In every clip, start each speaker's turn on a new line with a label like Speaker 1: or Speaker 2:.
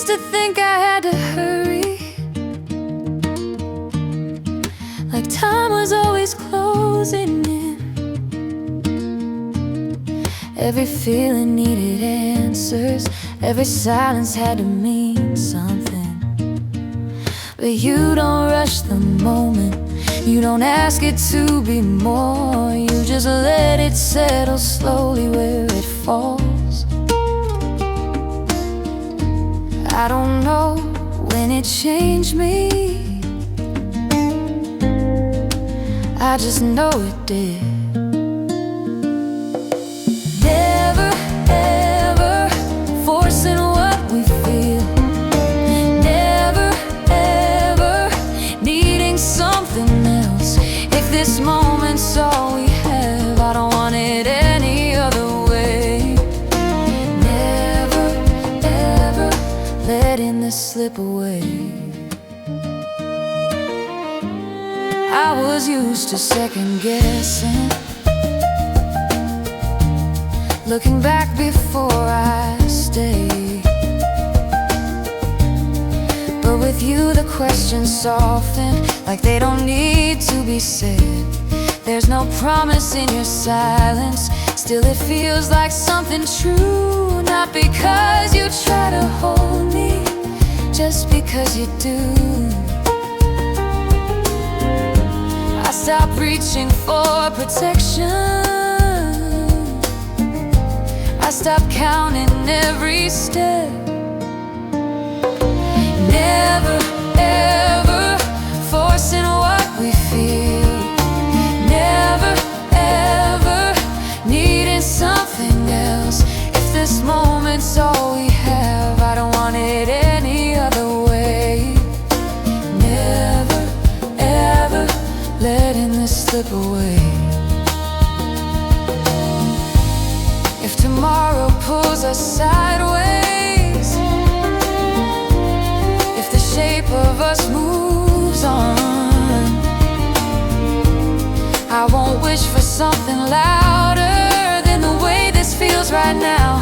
Speaker 1: Used to think I had to hurry, like time was always closing in. Every feeling needed answers, every silence had to mean something. But you don't rush the moment, you don't ask it to be more. You just let it settle slowly where it falls. I don't know when it changed me, I just know it did. Never ever forcing what we feel, never ever needing something else. If this moment's all we have, I don't want it any other way. Never ever letting this slip away. I was used to second guessing, looking back before I stay. But with you the questions soften, like they don't need to be said. There's no promise in your silence, still it feels like something true. Not because you try to hold me, just because you do. I stopped reaching for protection, I stopped counting every step. Never ever forcing what we feel, never ever needing something else. If this moment's all we have, I don't want it any other way. Never ever letting this slip away. If tomorrow pulls us sideways, if the shape of us moves on, I won't wish for something louder than the way this feels right now.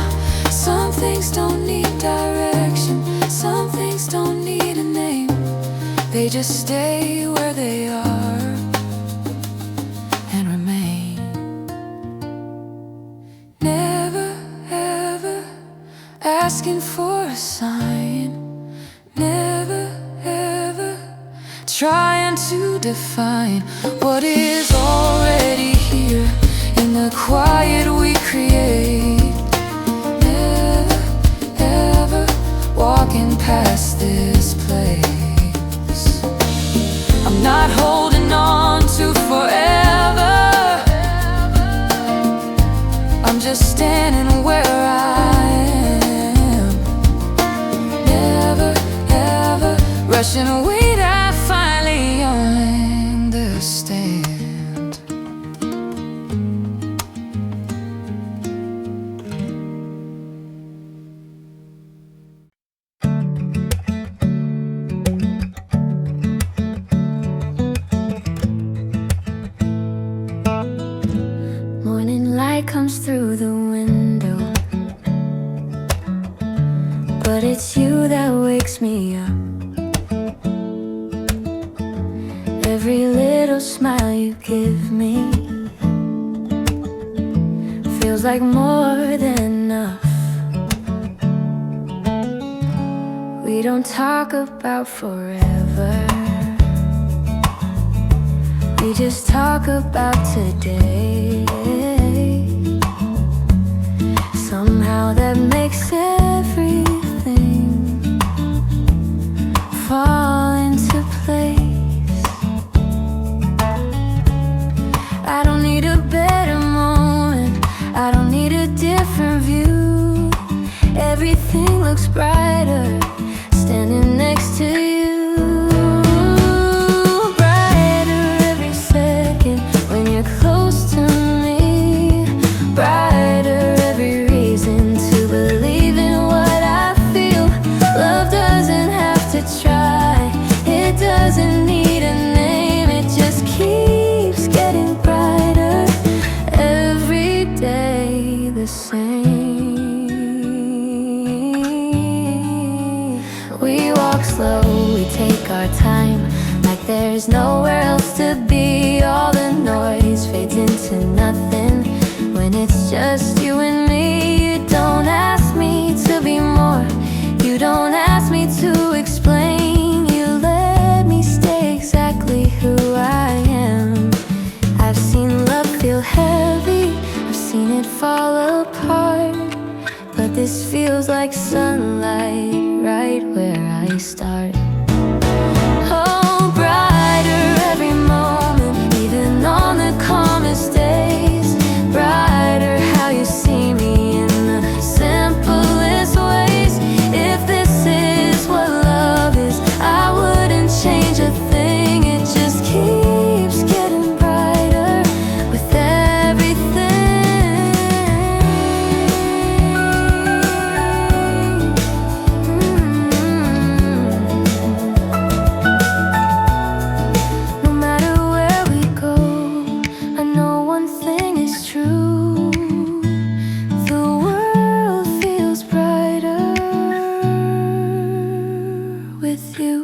Speaker 1: Some things don't need direction, some things don't need a name, they just stay where they are and remain. Never ever asking for a sign, never ever trying to define what is already here in the quiet we create. Never ever walking past this place. I'm not holding on to forever, I'm just standing where I am. Never ever rushing away, I finally understand. Morning light comes through the window, but it's you that wakes me up. Every little smile you give me feels like more than enough. We don't talk about forever, we just talk about today. Somehow that makes everything fall into place. I don't need a better moment, I don't need a different view. Everything looks brighter standing next to you. Brighter every second when you're close to me. Brighter every reason to believe in what I feel. Love doesn't have to try, it doesn't need a name, it just keeps getting brighter every day the same. there's nowhere else to be. All the noise fades into nothing when it's just you and me. You don't ask me to be more, you don't ask me to explain. You let me stay exactly who I am. I've seen love feel heavy, I've seen it fall apart, but this feels like sunlight right where I start. Oh, brighter every moment, even on the calmest days. Brighter how you see me in the simplest ways. If this is what love is, I wouldn't change a thing. It just keeps getting brighter with everything. No matter where we go, I know one thing is true. The world feels brighter with you.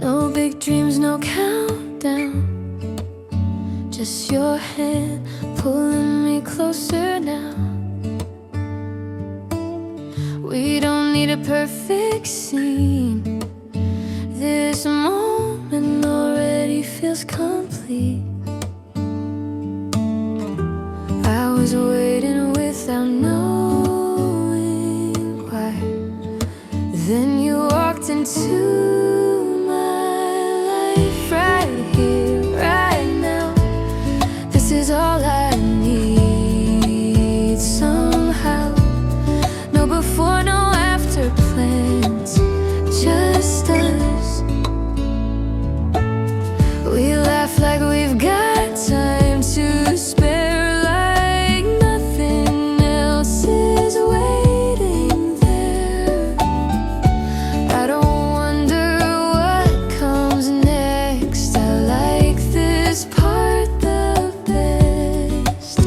Speaker 1: No big dreams, no countdown, just your hand pulling me closer now. We don't need a perfect scene, this moment already feels complete. I was waiting without knowing why. Then you walked into right here, right now. This is all I need somehow. No before, no after plans, just us. We laugh like we've got time to spare, like nothing else is waiting there. I don't wonder what comes next. I like this part the best.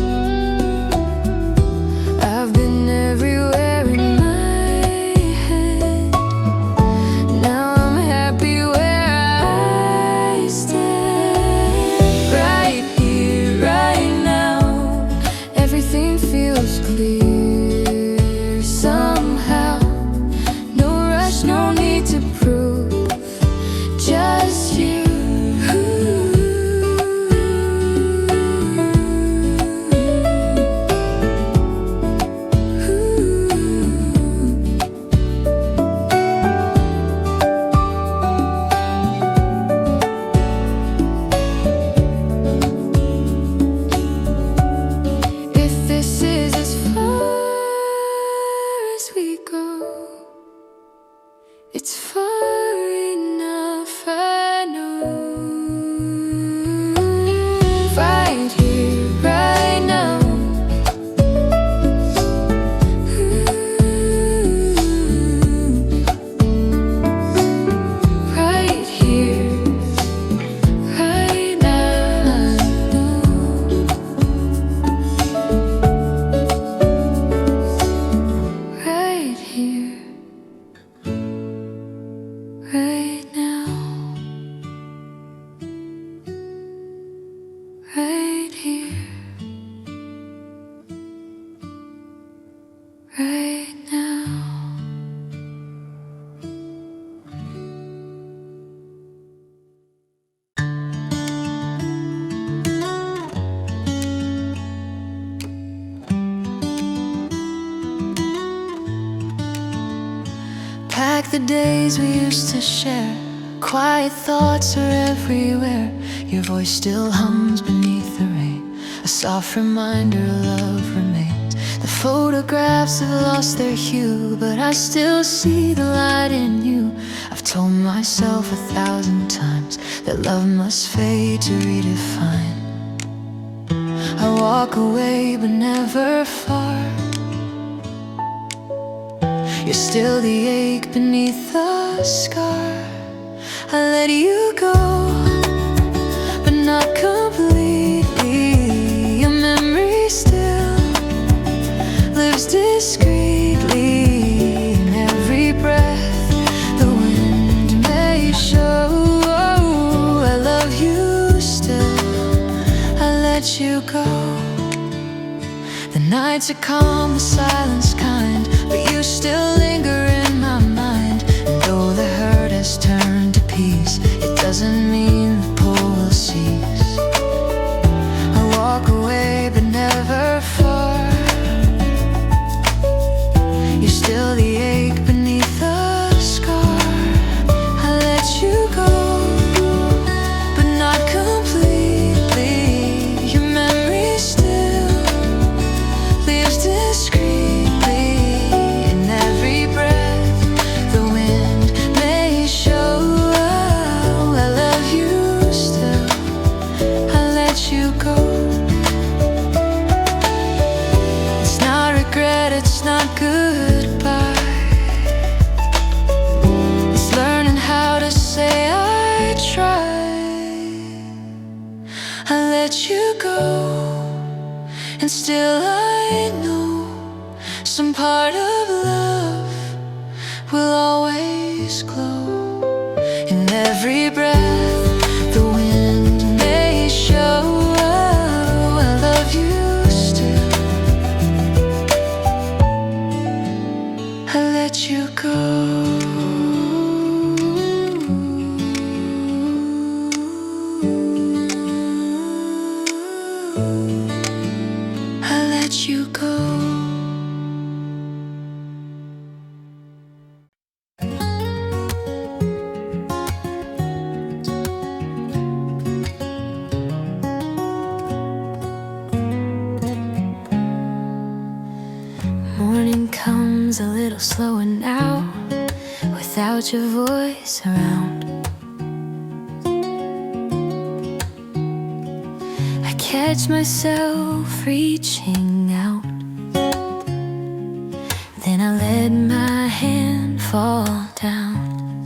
Speaker 1: I've been everywhere in my head. Now I'm happy where I stand. Right here, right now, everything feels clear somehow. No rush, no need to prove, just you. If this is as far as we go, it's far enough, I know. Right here, right now. Right here, right now. Right here, right now. Right here, right now. Pack the days we used to share. Quiet thoughts are everywhere. Your voice still hums beneath the rain. A soft reminder love remains. The photographs have lost their hue, but I still see the light in you. I've told myself 1,000 times that love must fade to redefine. I walk away but never far. You're still the ache beneath the scar. I let you go, but not completely. Your memory still lives discreetly in every breath the wind may show. I love you still, I let you go. The nights are calm, the silence kind, but you still linger in my mind. And though the hurt has turned to peace, it doesn't mean the pull will cease. I walk away but never far. You're still the ache beneath the scar. I let you go, but not completely. Your memory still lives discreetly in every breath the wind may show. I love you still, I let you go. It's not regret, it's not goodbye. It's learning how to say I tried. I let you go, and still I know some part of love will always glow. In every breath the wind may show. I love you still, I let you go. I let you go. Morning comes a little slower now, without your voice around. I catch myself reaching out, then I let my hand fall down.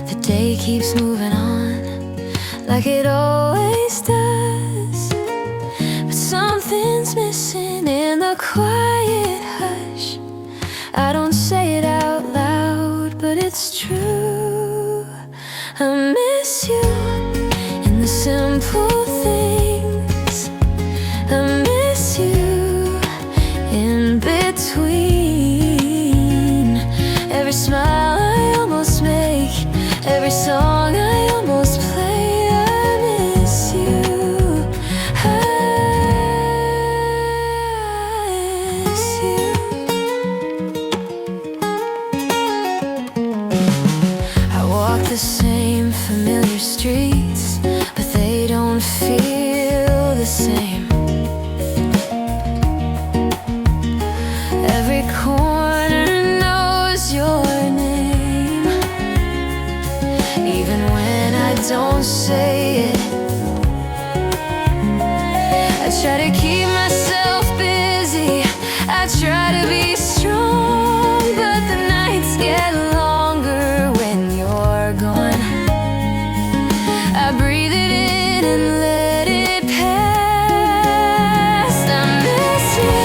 Speaker 1: The day keeps moving on like it always does, but something's missing in the quiet hush. I don't say it out loud, but it's true. I miss you in the simple things. I miss you in between every smile I almost make, every song I almost play. I miss you. I miss you. I walk the same familiar streets, but they don't feel the same. Every corner knows your name, even when I don't say it. I try to keep myself busy, I try to be strong, but the nights get longer when you're gone. I breathe it in and let it pass. I miss you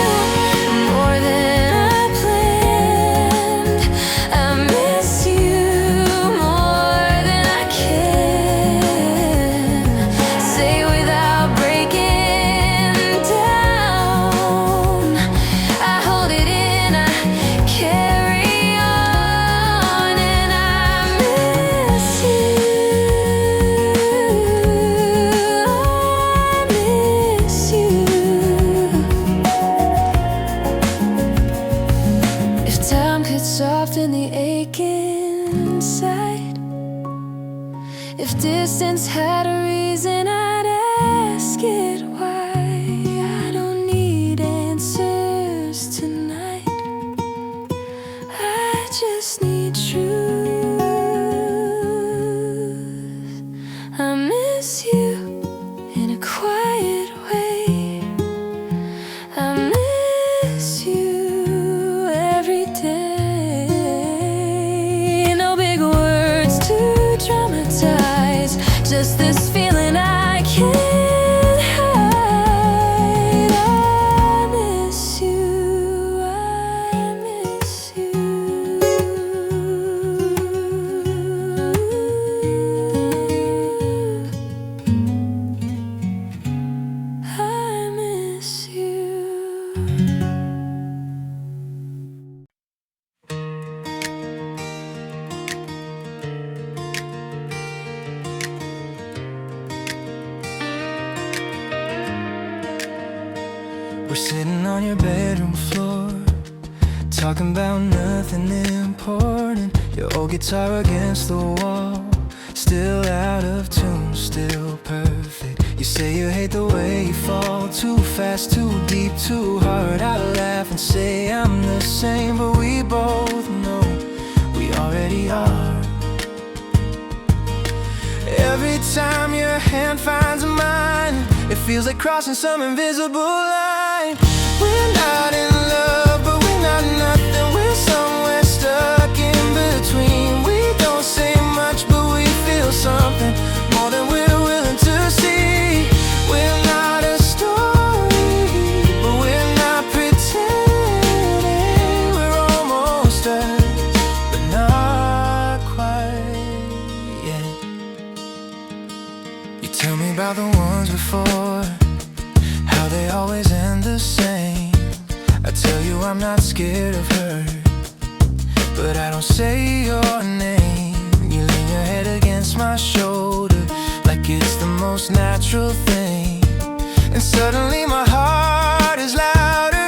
Speaker 1: more than I planned. I miss you more than I can say without breaking down. I hold it in, I carry on, and I miss you. I miss you. If time could soften the ache inside, if distance had a reason, I'd ask it why. I don't need answers tonight, I just need truth. I miss you in a quiet way. I miss you every
Speaker 2: your bedroom floor, talking about nothing important. Your old guitar against the wall, still out of tune, still perfect. You say you hate the way you fall, too fast, too deep, too hard. I laugh and say I'm the same, but we both know we already are. Every time your hand finds mine, it feels like crossing some invisible line. We're not in love, but we're not nothing. We're somewhere stuck in between. We don't say much, but we feel something more than we're willing to see. We're not a story, but we're not pretending. We're almost us, but not quite yet. You tell me about the ones before, how they always end the same. I tell you I'm not scared of her, but I don't say your name. You lean your head against my shoulder like it's the most natural thing, and suddenly my heart is louder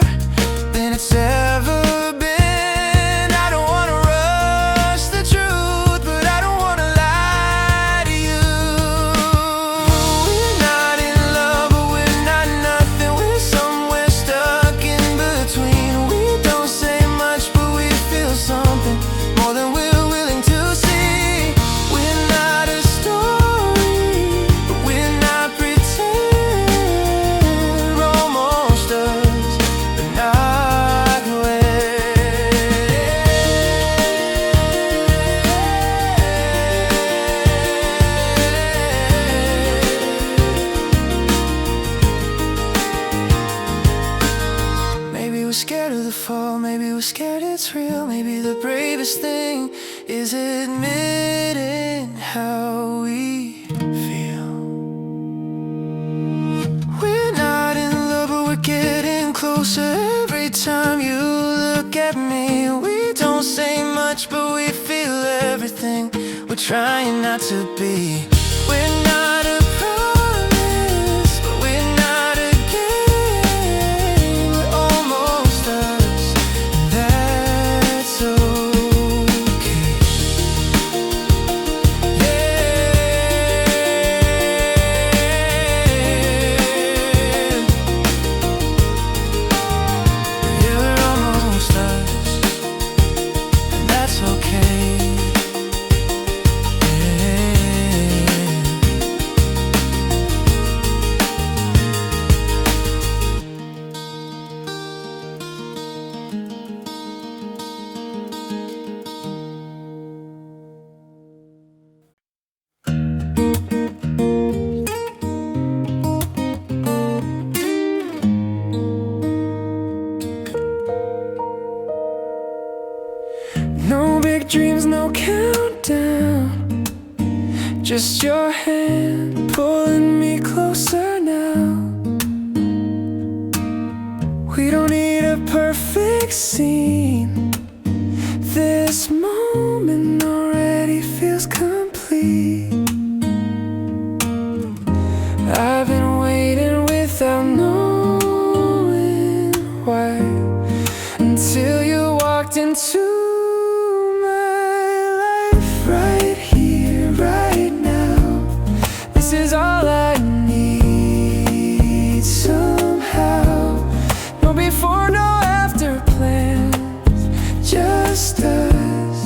Speaker 2: than it's ever been. I don't wanna rush the truth, but I don't wanna lie to you. We're not in love, but we're not nothing. We're somewhere stuck in between. We don't say much, but we feel something more than we're willing to see. We're not a story, but we're not pretending. We're almost us, but not Maybe we're scared of the fall, maybe we're scared it's real. Maybe the bravest thing is admitting how we feel. We're not in love, but we're getting closer every time you look at me. We don't say much, but we feel everything. We're trying not to be. We're not a promise, but we're not a game. We're almost us, and that's okay. Yeah, we're almost us, and that's okay. No big dreams, no countdown, just your hand pulling me closer now. We don't need a perfect scene. This moment already feels complete. I've been waiting without knowing why, until you walked into my life. Right here, right now, this is all I need somehow. No before, no after plans, just us.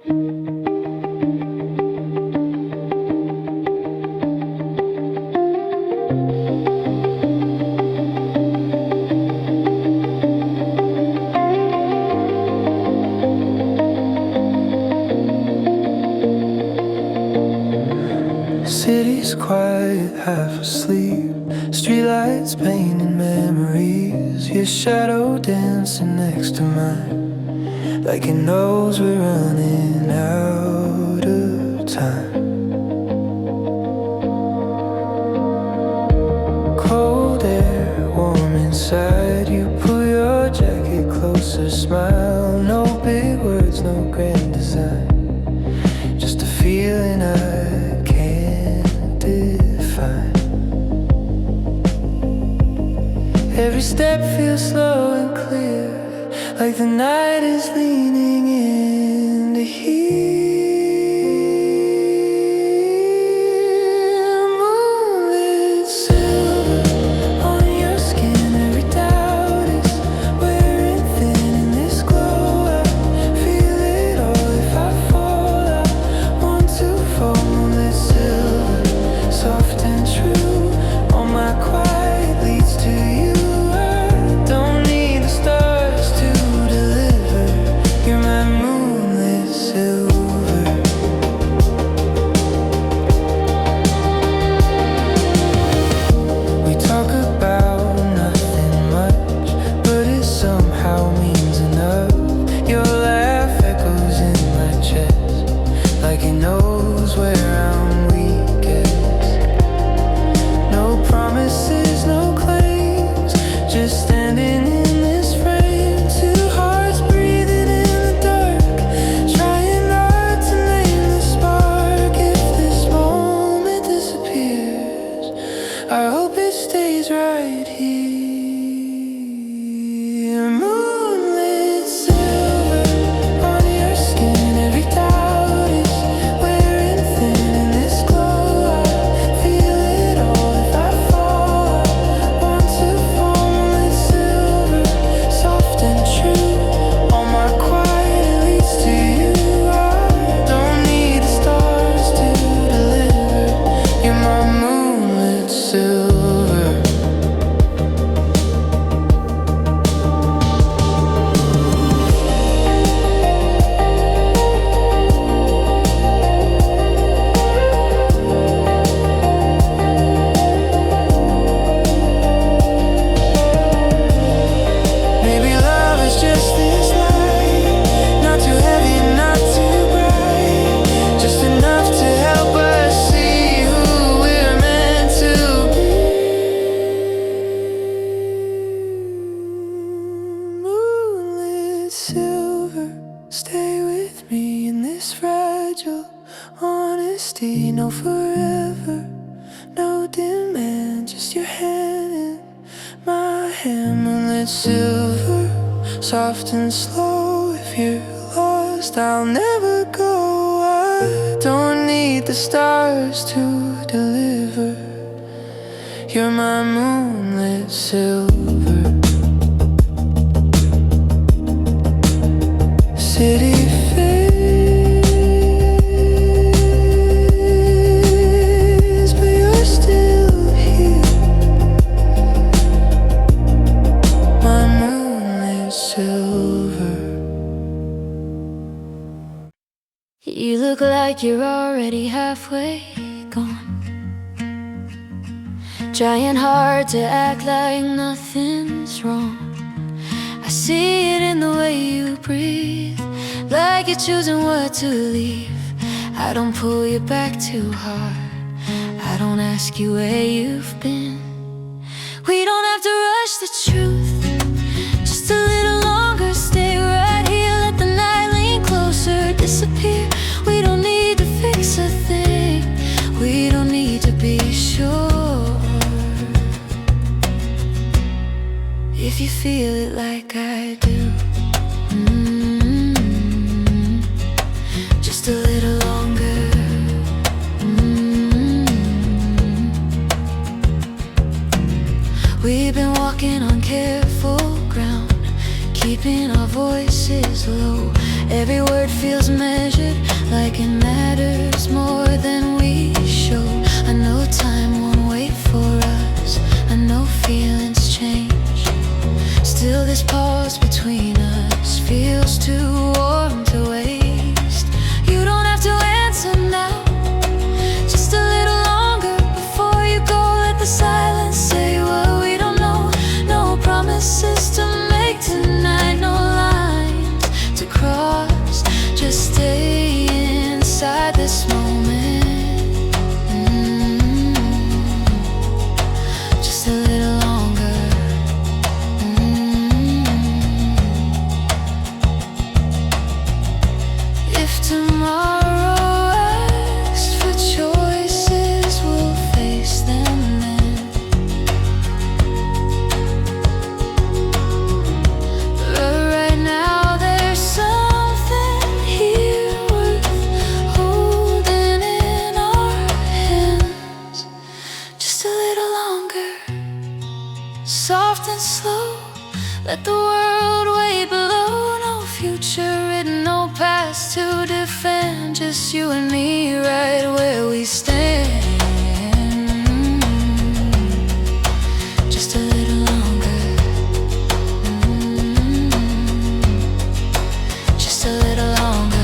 Speaker 2: City's quiet, half asleep. Streetlights painting memories. Your shadow dancing next to mine, like it knows we're running out of time. Cold air, warm inside. You pull your jacket closer, smile. No big words, no grand design, just a feeling I can't define. Every step feels slow and clear, like the night is leaning in to hear. Moonlit silver on your skin, every doubt is wearing thin in this glow. I feel it all if I fall. I want to fall. Moonlit silver, soft and true. All my quiet leads to you. No forever, no demand, just your hand in my hand. Moonlit silver, soft and slow. If you're lost, I'll never go. I don't need the stars to deliver. You're my moonlit silver. City
Speaker 1: you look like you're already halfway gone, trying hard to act like nothing's wrong. I see it in the way you breathe, like you're choosing what to leave. I don't pull you back too hard, I don't ask you where you've been. We don't have to rush the truth, just a little longer. Stay right here, let the night lean closer, disappear. We don't need to fix a thing, we don't need to be sure. If you feel it like I do, just a little longer. We've been walking on care. every word feels measured, like it matters more than we show. I know time won't wait for us, I know feelings change. Still this pause between us feels too warm to waste. You don't have to answer now, just a little longer before you go. Let the silence say what we don't know. No promises to make tonight, no lines to cross. Just stay inside this moment. Just a little longer. If tomorrow asks for choices, we'll face them then. But right now there's something here worth holding in our hands. Just a little longer, soft and slow. Let the world way below. No future written, no past to defend. Just you and me right where we stand. Just a little longer. Just a little longer.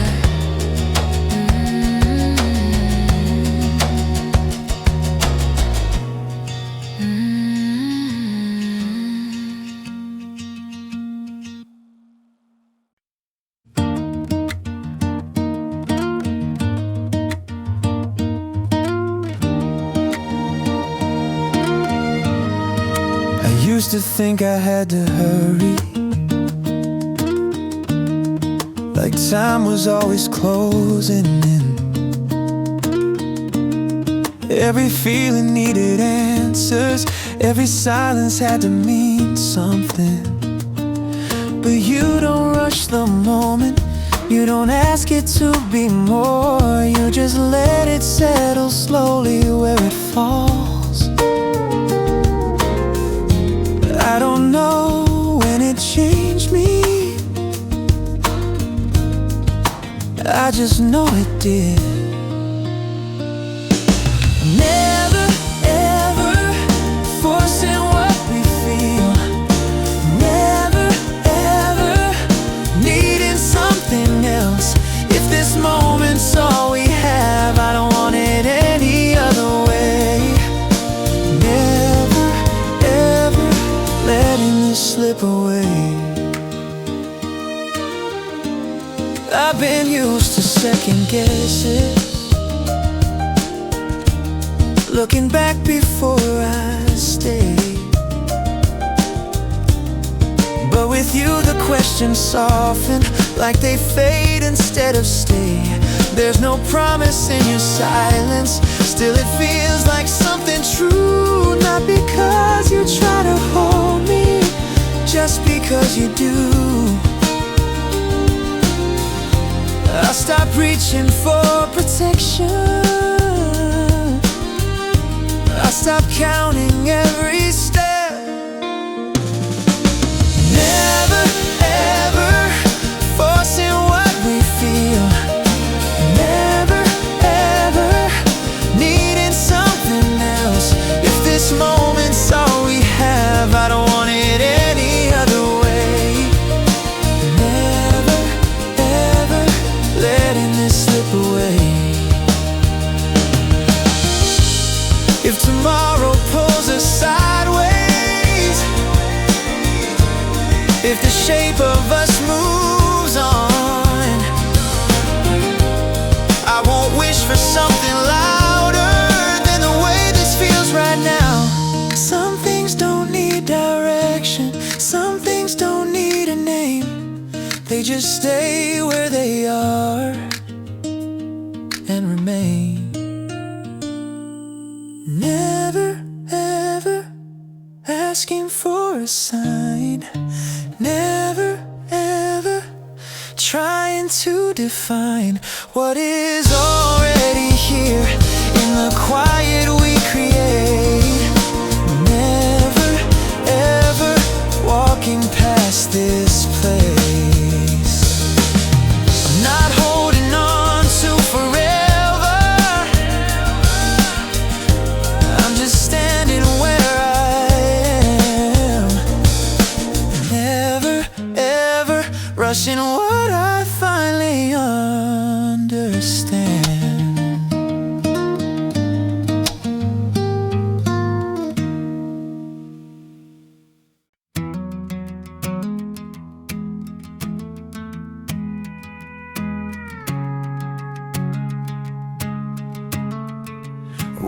Speaker 2: I used to think I had to hurry, like time was always closing in. Every feeling needed answers, every silence had to mean something. But you don't rush the moment, you don't ask it to be more. You just let it settle slowly where it falls. I don't know when it changed me, I just know it did. Never ever forcing what we feel, never ever needing something else. If this moment's all we have, I don't want it any other way. Never ever letting this slip away. I've been used to second guesses, looking back before I stay. But with you the questions soften, like they fade instead of stay. There's no promise in your silence, still it feels like something true. Not because you try to hold me, just because you do. I stop reaching for protection, I stop counting every step. Never ever forcing what we feel, never ever needing something else. If this moment's all we have, I don't want it any other way. Never ever letting this slip away. If tomorrow pulls us sideways, if the shape of us moves on, I won't wish for something louder than the way this feels right now. Some things don't need direction, some things don't need a name. They just stay where they are and remain. Never ever asking for a sign, never ever trying to define what is already here in the quiet we create. Never ever walking past this place.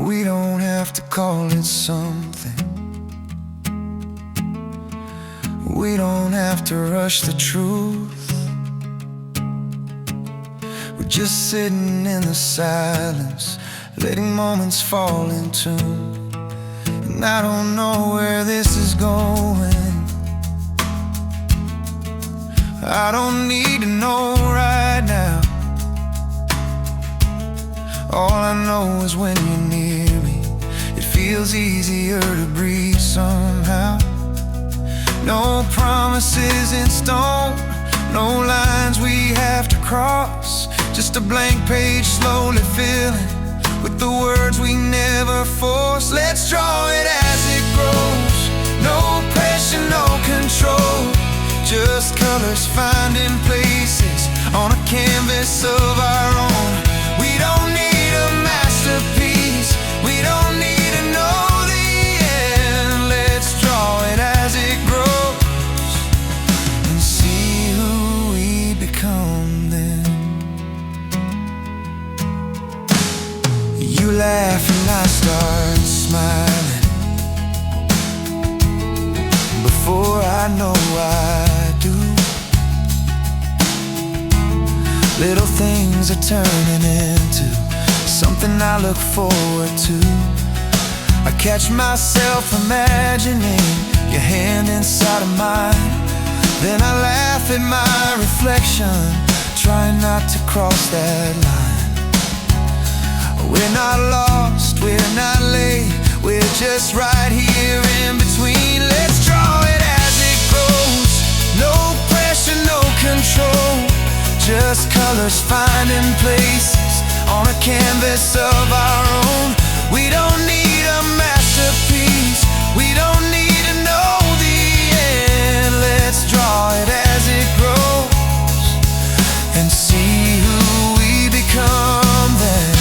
Speaker 2: We don't have to call it something. We don't have to rush the truth. We're just sitting in the silence, letting moments fall in tune. And I don't know where this is going. I don't need to know right now. All I know is when you're near me, it feels easier to breathe somehow. No promises in stone, no lines we have to cross. Just a blank page slowly filling with the words we never force. Let's draw it as it grows. No pressure, no control. Just colors finding places on a canvas of our own. We don't need a masterpiece. We don't need to know the end. Let's draw it as it grows and see who we become then. You laugh and I start smiling before I know why. Little things are turning into something I look forward to. I catch myself imagining your hand inside of mine. Then I laugh at my reflection, trying not to cross that line. We're not lost, we're not late, we're just right here in between. Let's draw it as it grows. No pressure, no control. Just colors finding places on a canvas of our own. We don't need a masterpiece. We don't need to know the end. Let's draw it as it grows and see who we become then.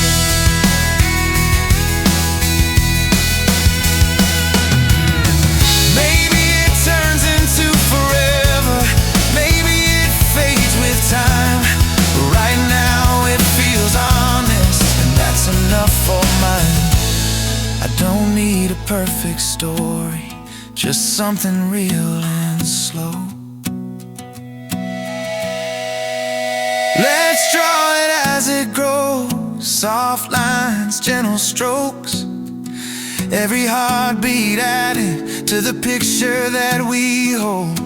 Speaker 2: Maybe it turns into forever. Maybe it fades with time. Right now it feels honest, and that's enough for mine. I don't need a perfect story, just something real and slow. Let's draw it as it grows. Soft lines, gentle strokes. Every heartbeat added to the picture that we hold.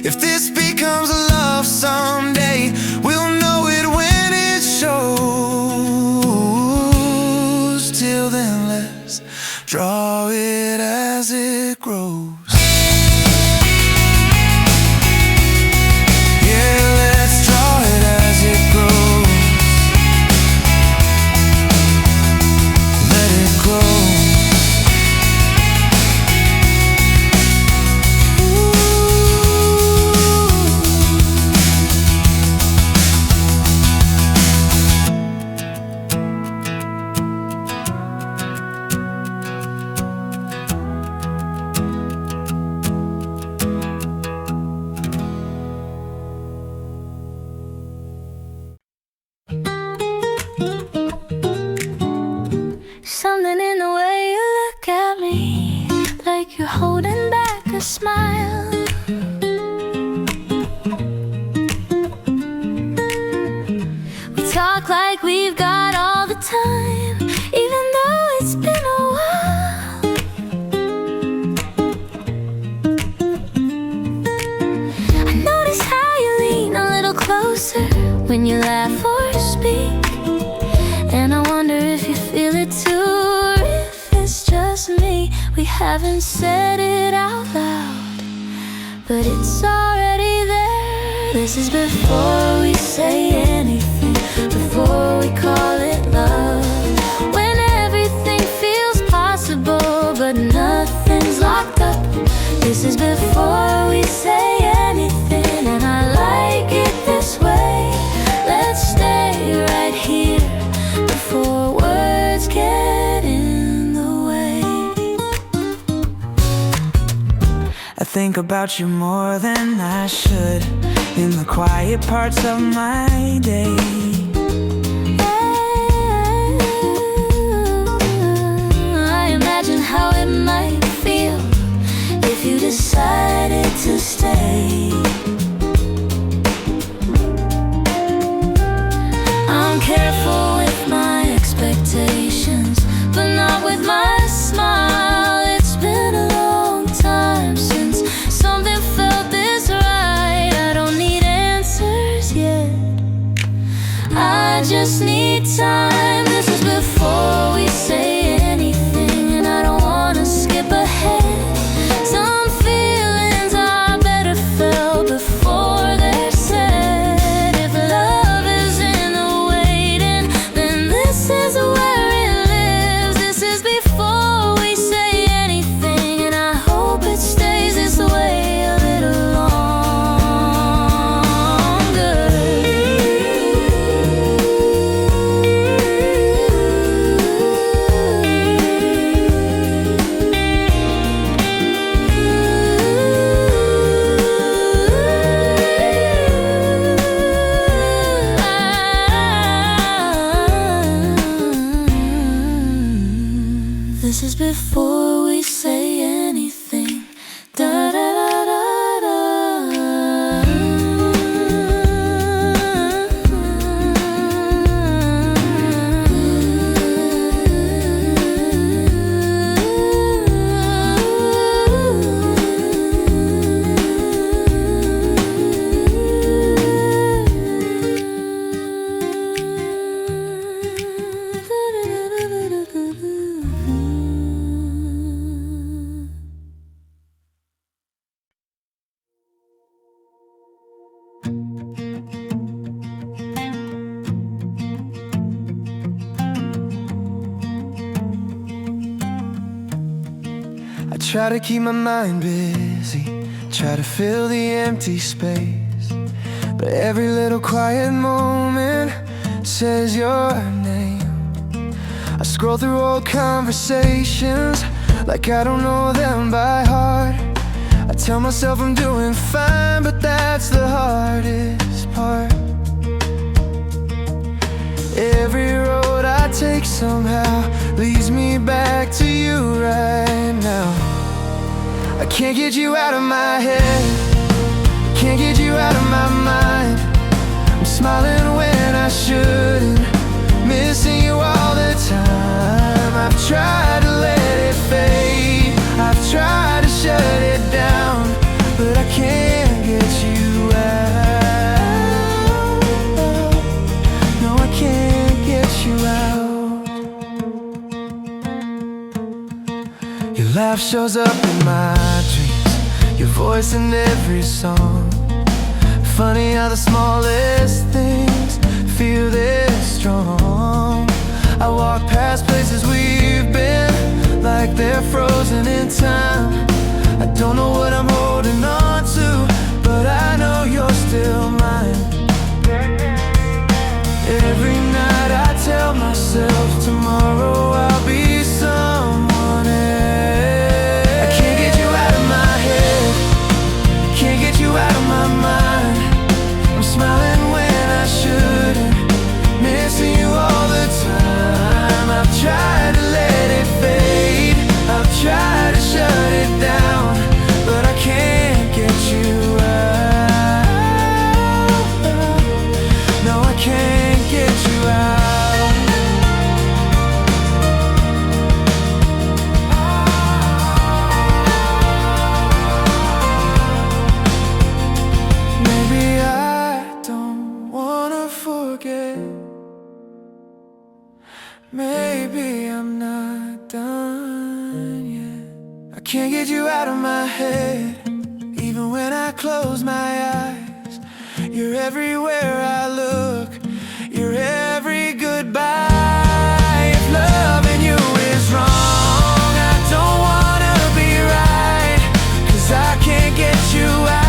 Speaker 2: If this becomes a love someday, we'll know it when it shows. Till then, let's draw it as it grows. Yeah, let's draw it as it grows. Let it grow.
Speaker 1: Something in the way you look at me, like you're holding back a smile. We talk like we've got all the time, even though it's been a while. I notice how you lean a little closer when you laugh or speak. And I wonder if you feel it too, or if it's just me. We haven't said it out loud, but it's already there. This is before we say anything, before we call it love. When everything feels possible, but nothing's locked up. This is before we say anything, and I like it this way. Let's stay right here before words get in the way.
Speaker 2: I think about you more than I should in the quiet parts of my day.
Speaker 1: decided to stay. I'm careful with my expectations, but not with my smile. It's been a long time since something felt this right. I don't need answers yet, I just need time. This is before we say anything, and I don't wanna skip ahead. Some feelings I better felt before they're said. If love is in the waiting, then this is where it lives. This is before we say anything, and I hope it stays this way a little longer. This is before we say anything. Da da da da
Speaker 2: I try to keep my mind busy, try to fill the empty space, but every little quiet moment says your name. I scroll through old conversations like I don't know them by heart. I tell myself I'm doing fine, but that's the hardest part. Every road I take somehow leads me back to you right now. I can't get you out of my head, can't get you out of my mind. I'm smiling when I shouldn't, missing you all the time. I've tried to let it fade, I've tried to shut it down, but I can't get you out. No, I can't get you out. Your laugh shows up in my dreams, your voice in every song. Funny how the smallest things feel this strong. I walk past places we've been like they're frozen in time. I don't know what I'm holding on to, but I know you're still mine. Every night I tell myself tomorrow I'll be someone else. I can't get you out of my head, can't get you out of my mind. I'm smiling when I shouldn't, missing you all the time. I've tried to let it fade, I've tried to shut it down, but I can't get you out. No, I can't get you out. Maybe I don't wanna forget, maybe I'm not done yet. I can't get you out of my head, even when I close my eyes. You're everywhere I look, you're every goodbye. If loving you is wrong, I don't wanna be right, 'cause I can't get you out.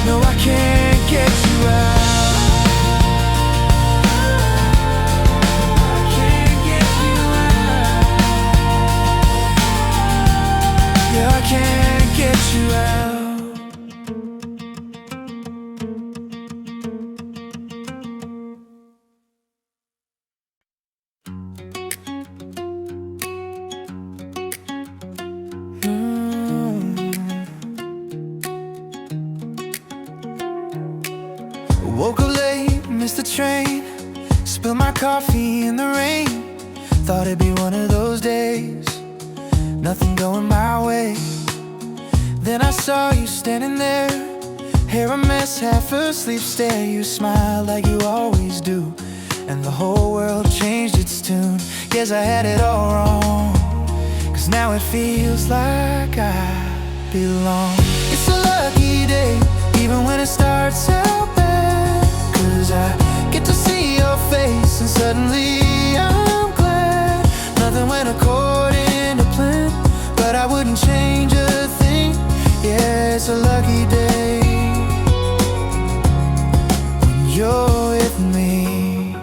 Speaker 2: No, I can't get you out. I can't get you out. Yeah, I can't get you out. Woke up late, missed the train, spilled my coffee in the rain. Thought it'd be one of those days, nothing going my way. Then I saw you standing there, hair a mess, half asleep stare. You smiled like you always do, and the whole world changed its tune. Guess I had it all wrong, 'cause now it feels like I belong. It's a lucky day, even when it starts out bad, 'cause I get to see your face and suddenly I'm glad. Nothing went according to plan, but I wouldn't change a thing. Yeah, it's a lucky day when you're with me.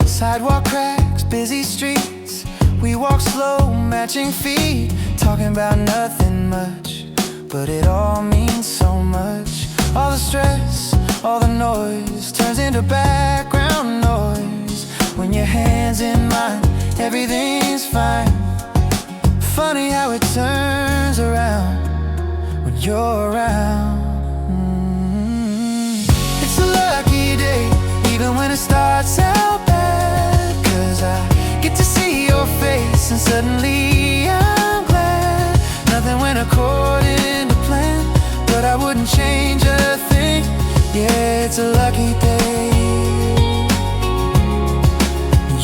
Speaker 2: Sidewalk cracks, busy streets, we walk slow, matching feet, talking about nothing much, but it all means so much. All the stress, all the noise turns into background noise when your hand's in mine, everything's fine. Funny how it turns around when you're around. It's a lucky day, even when it starts out bad, 'cause I get to see your face and suddenly I'm glad. Nothing went according to plan, but I wouldn't change a thing. Yeah, it's a lucky day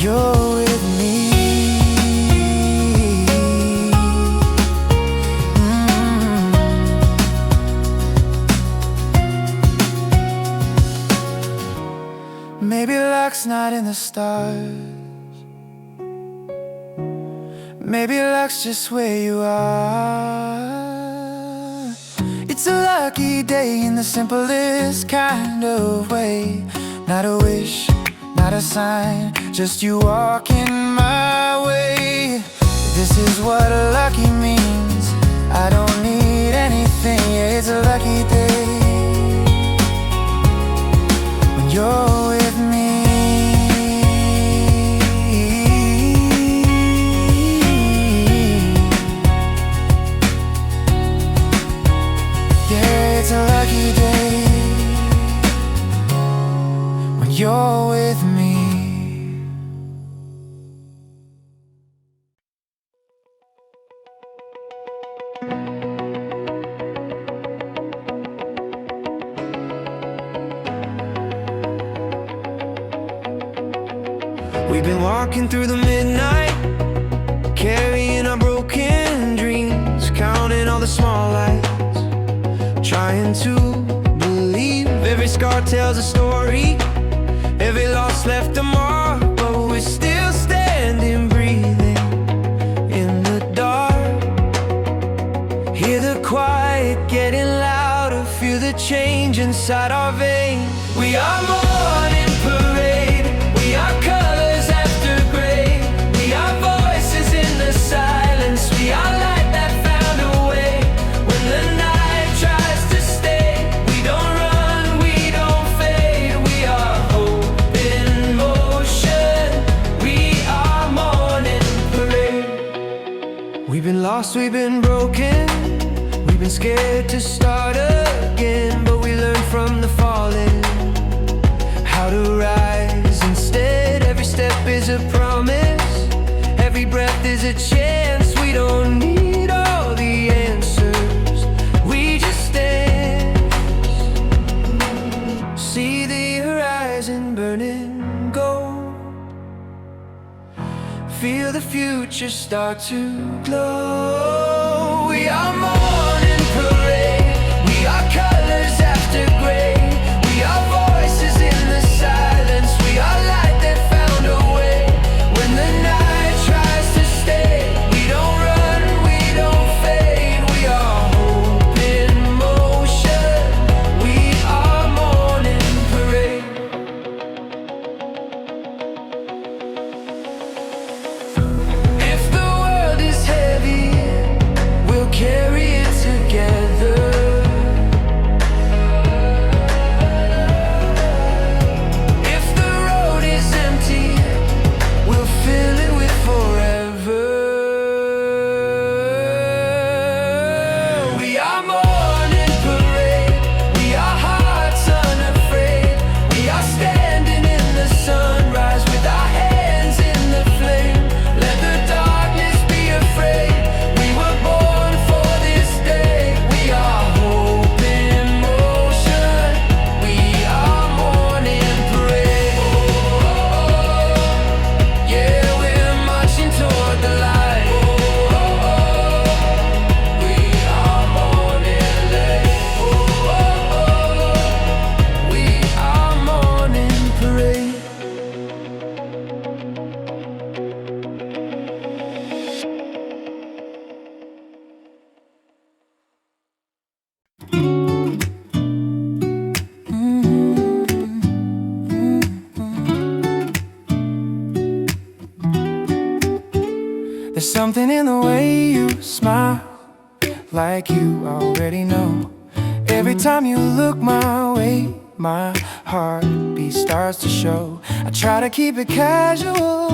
Speaker 2: you're with me. Maybe luck's not in the stars, maybe luck's just where you are. It's a lucky day in the simplest kind of way. Not a wish, not a sign, just you walking my way. This is what lucky means, I don't need anything. Yeah, it's a lucky day when you're with me. Yeah, it's a lucky day when you're with me. We've been walking through the midnight, carrying our broken dreams, counting all the small lights, trying to believe. Every scar tells a story, every loss left a mark, but we're still standing, breathing in the dark. Hear the quiet getting louder, feel the change inside our veins. We are morning parade, we are colors after gray, we are voices in the silence, we are light that found a way. When the night tries to stay, we don't run, we don't fade, we are hope in motion, we are morning parade. We've been lost, we've been broken, we've been scared to start again, but we learn from the falling how to rise instead. Every step is a promise, every breath is a chance. We don't need all the answers, we just dance. See the horizon burning gold, feel the future start to glow. We are morning parade, we are colors after gray, we are voices in the silence, we are light that found a way. When the night tries to stay, we don't run, we don't fade, we are hope in motion, we are morning parade. If the world is heavy, we'll carry it something in the way you smile, like you already know. Every time you look my way, my heartbeat starts to show. I try to keep it casual,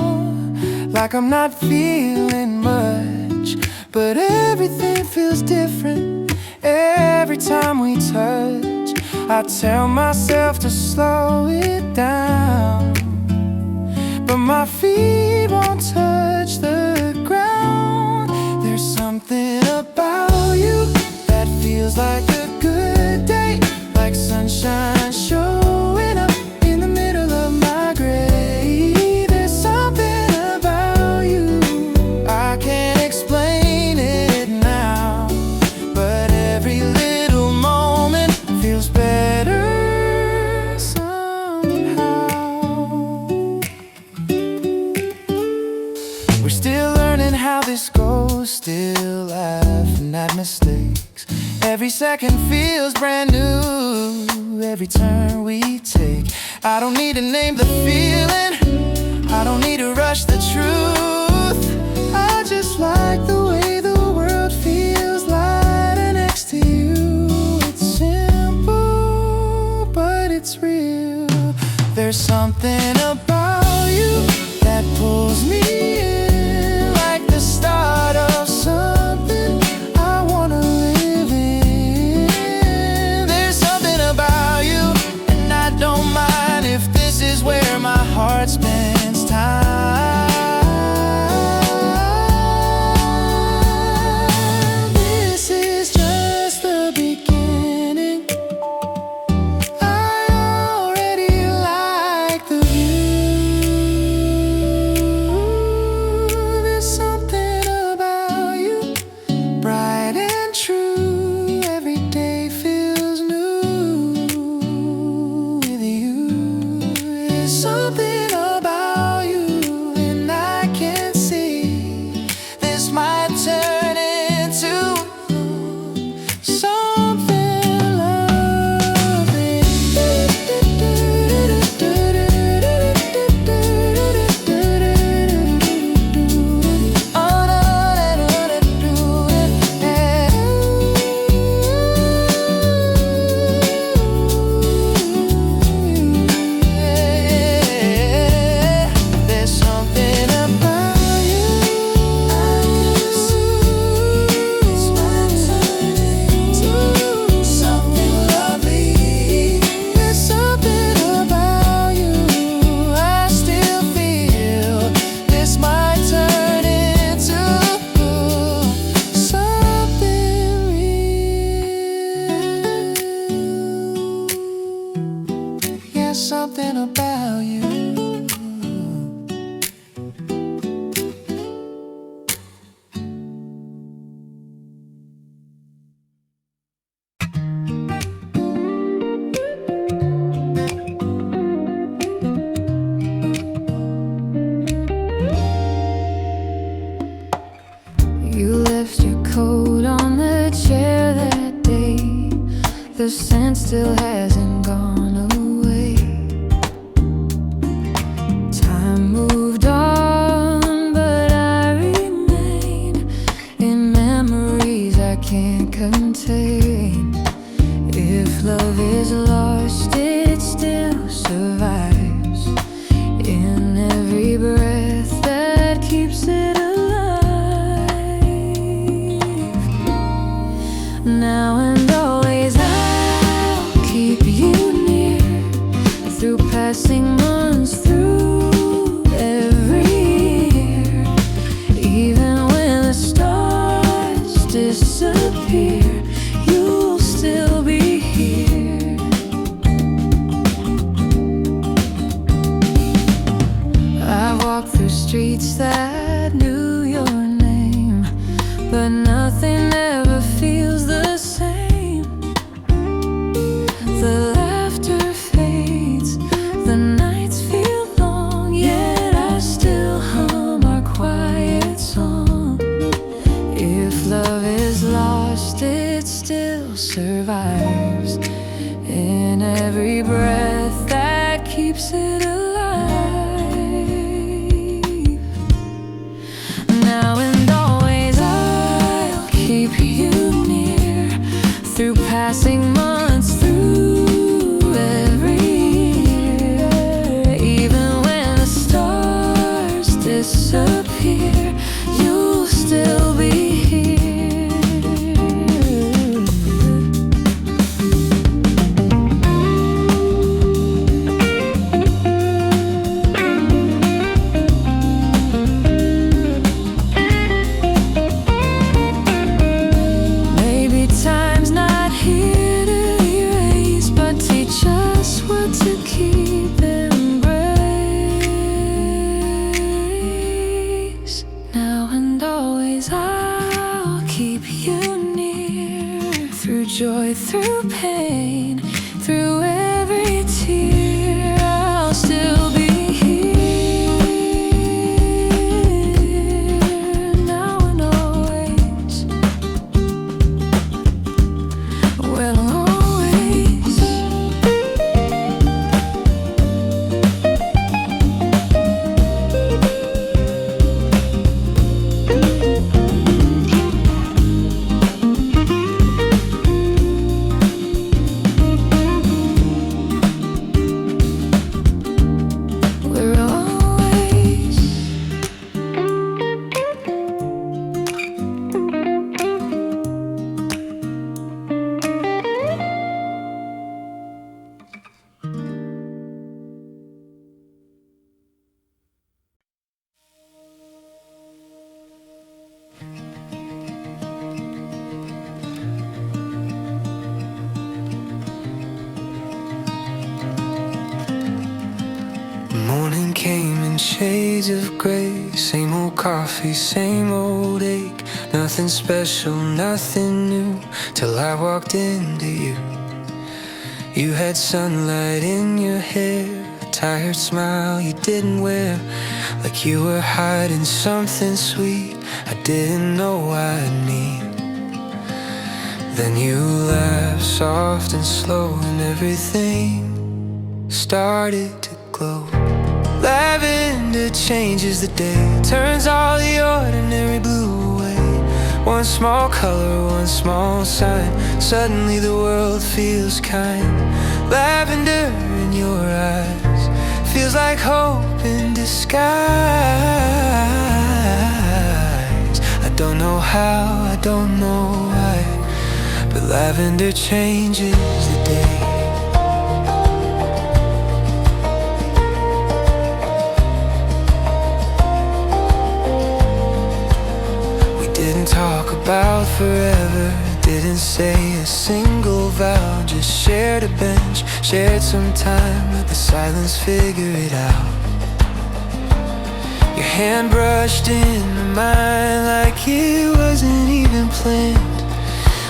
Speaker 2: like I'm not feeling much, but everything feels different every time we touch. I tell myself to slow it down, but my feet won't touch the ground. There's something about you that feels like a good day, like sunshine showing up in the middle of my gray. There's something about you, I can't explain it now, but every little moment feels better somehow. We're still learning how this goes, still laughing at mistakes. Every second feels brand new, every turn we take. I don't need to name the feeling, I don't need to rush the truth. I just like the way the world feels lighter next to you. It's simple, but it's real. There's something about you that pulls me in, like the start of something I wanna live in. There's something about you, and I don't mind if this is where my heart spends time. This is just the beginning, I already like the view. There's something about you, bright and true, every day feels new with you. There's something about you, and I can see this might turn into something lovely. There's something about you, I can see this might turn into something lovely. There's something about you, I still feel this might turn into something real. Yeah, something about you. You left your coat on the chair that day. The scent still hasn't gone away. Time moved on, but I remain in memories I can't contain. If love is lost, it still survives in every breath that keeps it alive. Now and always I'll keep you near, through passing months, through every year. Even when the stars disappear, you'll still be here. I've walked through streets that knew your name, but nothing ever feels the same. The laughter fades, the nights feel long, yet I still hum our quiet song. If love is lost, it still survives in every breath that keeps it alive. Morning came in shades of gray. Same old coffee, same old ache. Nothing special, nothing new, till I walked into you. You had sunlight in your hair, a tired smile you didn't wear, like you were hiding something sweet I didn't know I'd need. Then you laughed soft and slow, and everything started to glow. Lavender changes the day, turns all the ordinary blue away. One small color, one small sign, suddenly the world feels kind. Lavender in your eyes feels like hope in disguise. I don't know how, I don't know why, but lavender changes the day. Talk about forever, didn't say a single vow, just shared a bench, shared some time, let the silence figure it out. Your hand brushed into mine like it wasn't even planned,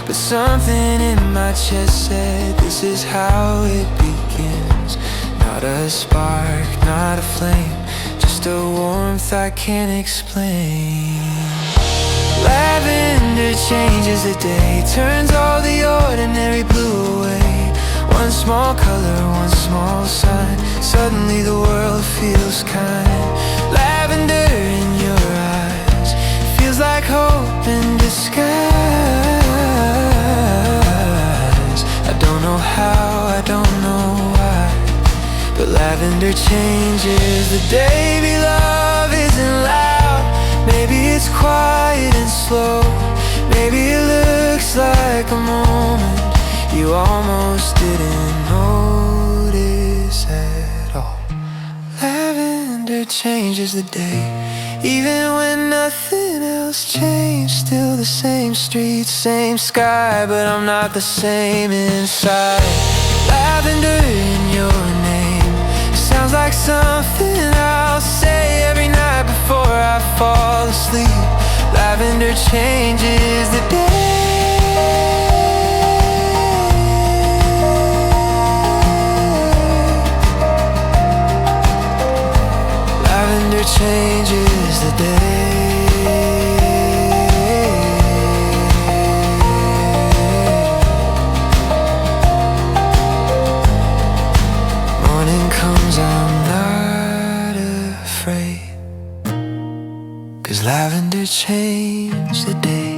Speaker 2: but something in my chest said this is how it begins. Not a spark, not a flame, just a warmth I can't explain. Lavender changes the day, turns all the ordinary blue away. One small color, one small sign, suddenly the world feels kind. Lavender in your eyes feels like hope in disguise. I don't know how, I don't know why, but lavender changes the day. Maybe love isn't loud, maybe it's quiet and slow. Maybe it looks like a moment you almost didn't notice at all. Lavender changes the day, even when nothing else changed. Still the same street, same sky, but I'm not the same inside. Lavender in your name sounds like something I'll say every night before I fall asleep. Lavender changes the day. Lavender changes the day. Morning comes, I'm not afraid, 'cause lavender changed the day.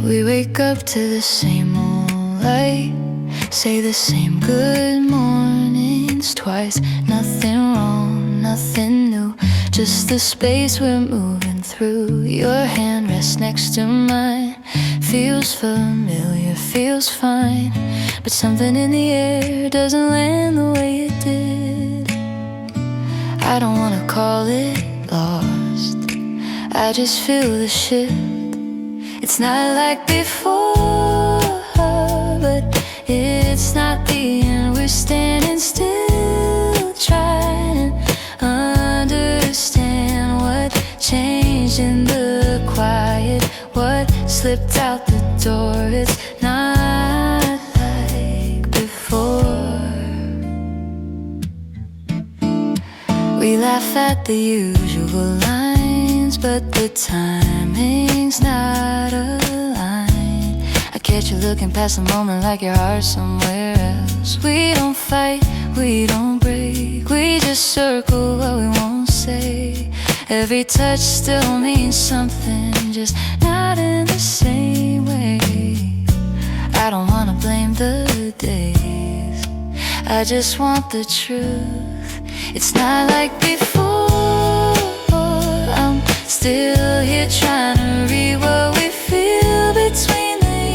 Speaker 1: We wake up to the same old light, say the same good mornings twice. Nothing wrong, nothing new, just the space we're moving through. Your hand rests next to mine, feels familiar, feels fine, but something in the air doesn't land the way it did. I don't wanna call it lost, I just feel the shift. It's not like before, but it's not the end. We're standing still, trying to understand what changed in the quiet, what slipped out the door. It's not like before. We laugh at the usual lines, but the timing's not aligned. I catch you looking past the moment like your heart's somewhere else. We don't fight, we don't break, we just circle what we won't say. Every touch still means something, just not in the same way. I don't wanna blame the days, I just want the truth. It's not like before, I'm still here trying to read what we feel between the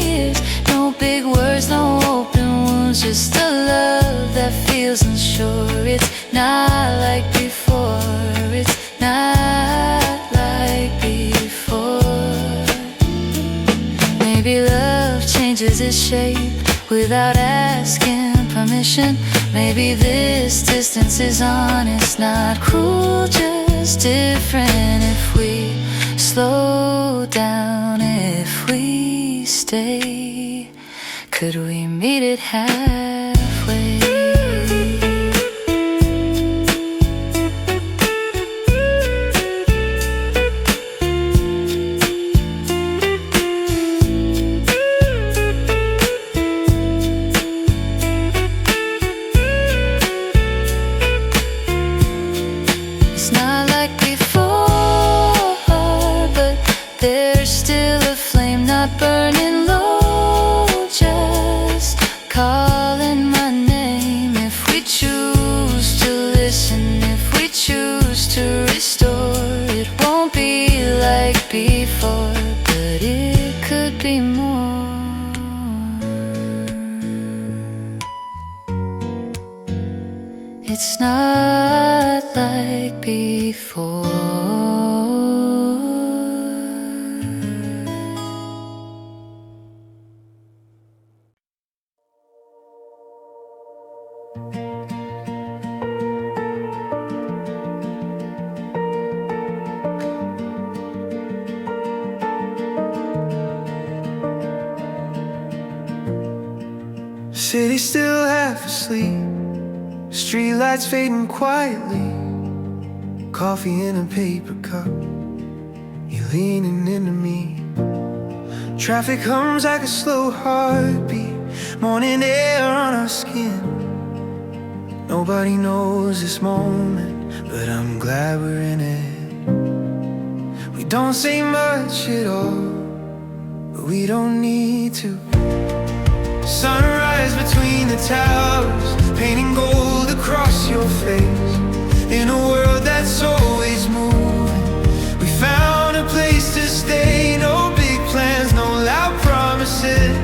Speaker 1: changes its shape without asking permission. Maybe this distance is honest, not cruel, just different. If we slow down, if we stay, could we meet it halfway? Burning low, just calling my name. If we choose to listen, if we choose to restore, it won't be like before, but it could be more. It's not like before.
Speaker 2: City still half asleep, streetlights fading quietly, coffee in a paper cup, you leaning into me. Traffic hums like a slow heartbeat, morning air on our skin. Nobody knows this moment, but I'm glad we're in it. We don't say much at all, but we don't need to. Sunrise between the towers, painting gold across your face. In a world that's always moving, we found a place to stay. No big plans, no loud promises,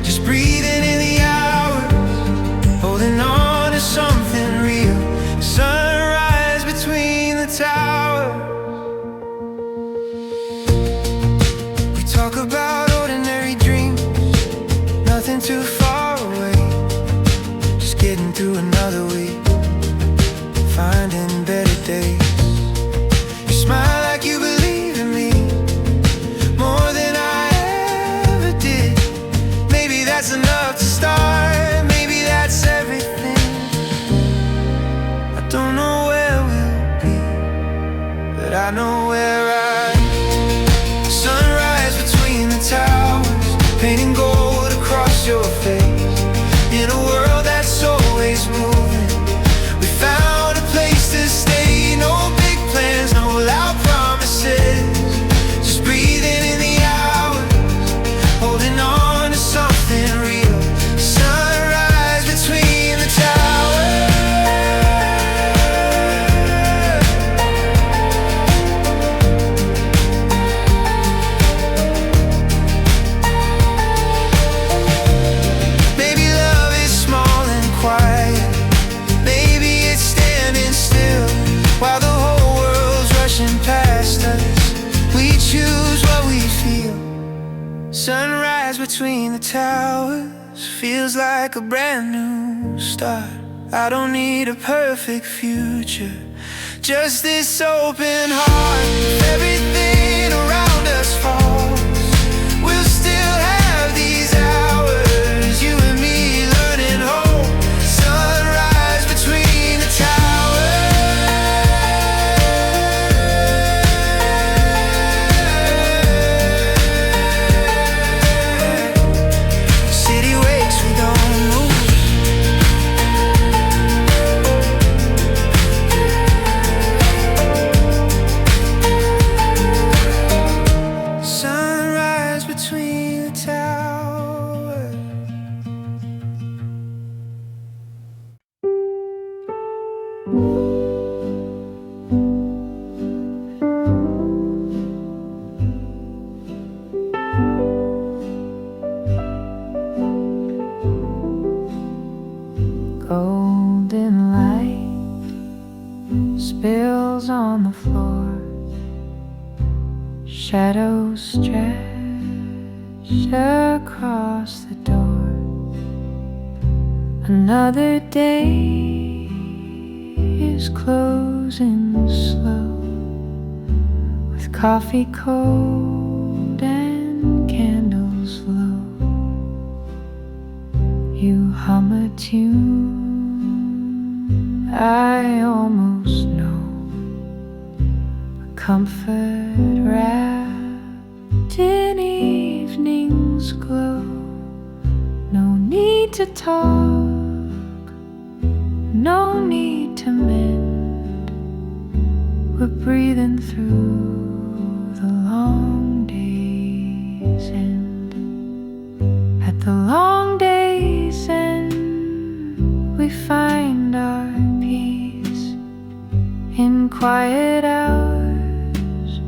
Speaker 2: just breathing in the hours, holding on to something real. Sunrise between the towers. We talk about ordinary dreams, nothing too far away, just getting through another week, finding better days. You smile like you believe in me more than I ever did. Maybe that's enough to start, maybe that's everything. I don't know where we'll be, but I know where I am. Sunrise between the towers, painting gold across your face. In a world that's always moving, we found a place to stay. No big plans, no loud promises, just breathing in the hours, holding on to something real. Sunrise between the towers. Maybe love is small and quiet, maybe it's standing still while the whole world's rushing past us. We choose what we feel. Sunrise between the towers feels like a brand new start. I don't need a perfect future, just this open heart. If everything around us falls, we'll still have these hours, you and me learning home. Sunrise between the towers. City wakes, we don't move. Sunrise between the towers.
Speaker 1: Golden light spills on the floor, shadows stretch across the door. Another day is closing slow, with coffee cold and candles low. You hum a tune I almost know, a comfort wrapped in evening's glow. No need to talk, no need to mend. We're breathing through the long day's end. At the long day's end, we find our peace. In quiet hours,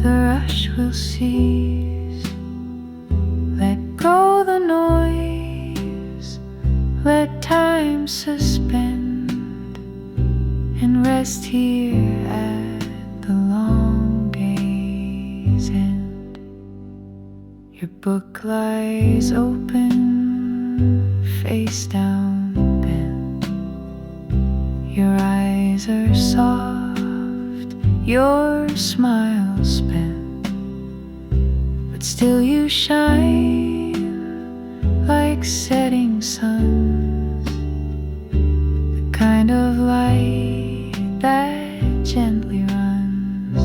Speaker 1: the rush will cease. Let go the noise, let time suspend, and rest here at the long day's end. Your book lies open, face down bent. Your eyes are soft, your smile spent, but still you shine like setting suns, the kind of light that gently runs.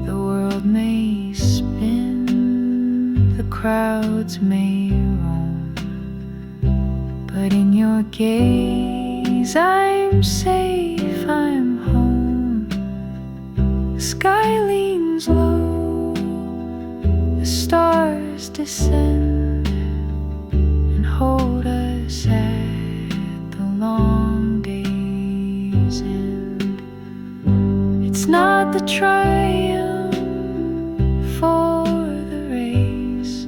Speaker 1: The world may spin, the crowds may roam, but in your gaze I'm safe, I'm home. The sky leans low, the stars descend and hold us at the long day's end. It's not the triumph for the race,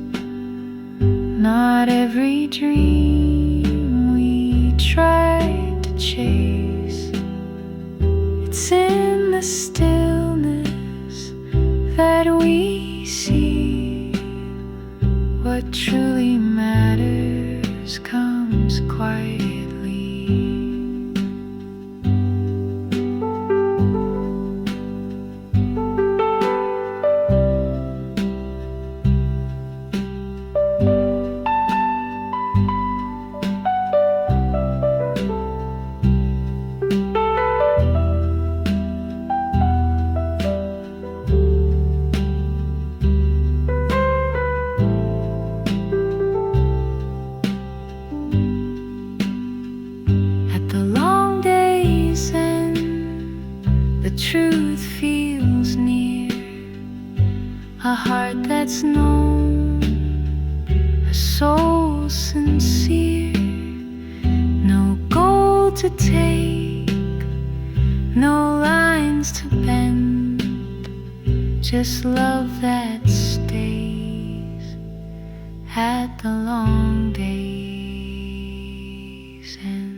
Speaker 1: not every dream we try to chase. It's in the stillness that we see what truly matters comes quietly. At the long day's end, the truth feels near. A heart that's known, a soul sincere. No gold to take, no lines to bend, just love that stays at the long day's end.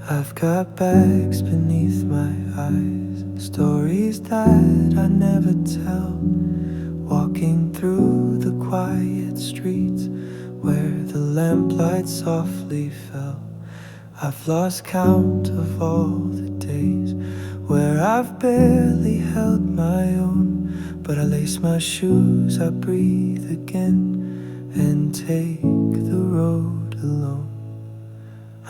Speaker 2: I've got bags beneath my eyes, stories that I never tell, walking through the quiet streets where the lamplight softly fell. I've lost count of all the days where I've barely held my own, but I lace my shoes, I breathe again and take the road alone.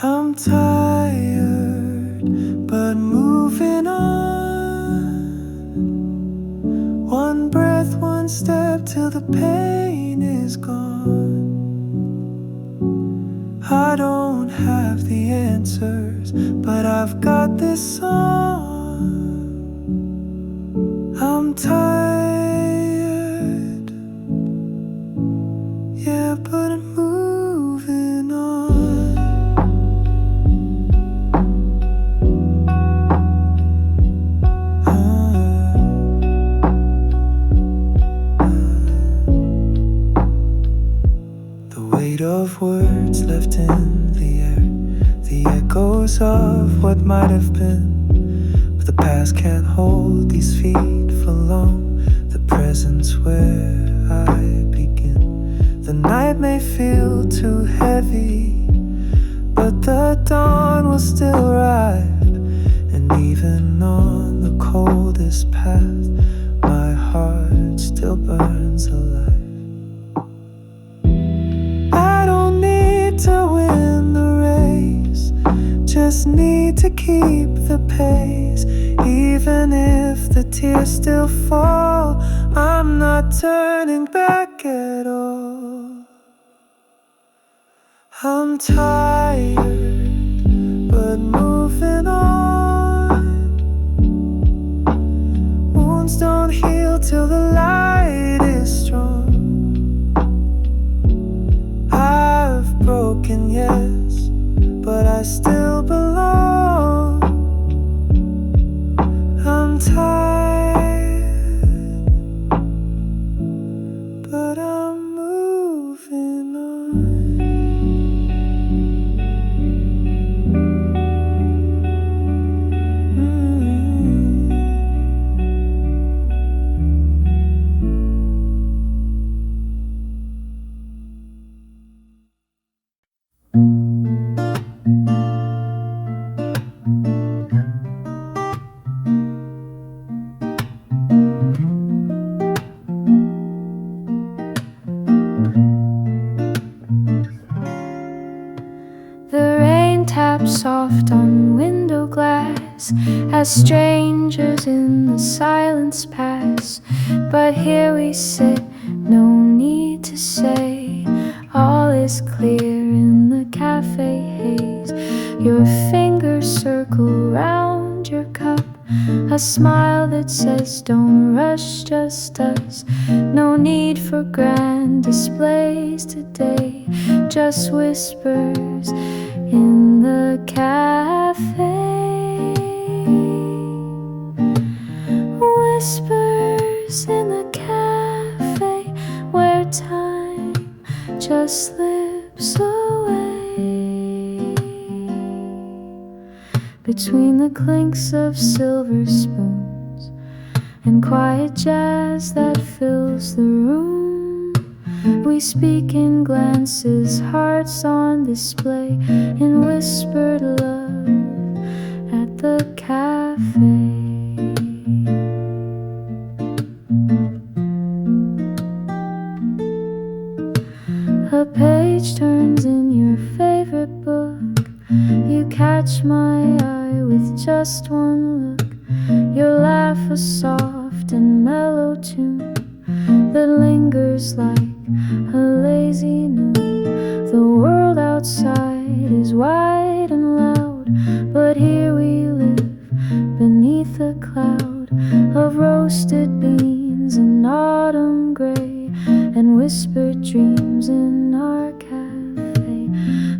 Speaker 2: I'm tired, but moving on. One breath, one step till the pain is gone. I don't have the answers, but I've got this song. I'm tired, yeah, but I'm moving on. echoes of what might have been, but the past can't hold these feet for long. The present's where I begin. The night may feel too heavy, but the dawn will still arrive. And even on the coldest path, my heart still burns alive. I don't need to win the race, just need to keep the pace. Even if the tears still fall, I'm not turning back at all. I'm tired, but moving on. Wounds don't heal till the light is strong. I've broken, yes, but I still belong. I'm tired, but I'm moving on.
Speaker 1: The rain taps soft on window glass as strangers in the silence pass. But here we sit, no need to say. All is clear in the cafe haze. Your fingers circle round your cup, a smile that says don't rush, just us. No need for grand displays today, just whispers in the cafe. Whispers in the cafe where time just slips away between the clinks of silver spoons and quiet jazz that fills the room. We speak in glances, hearts on display, in whispered love at the cafe. A page turns in your favorite book. You catch my eye with just one look. Your laugh a soft and mellow tune that lingers like a lazy noon. The world outside is wide and loud, but here we live beneath a cloud of roasted beans and autumn gray and whispered dreams in our cafe.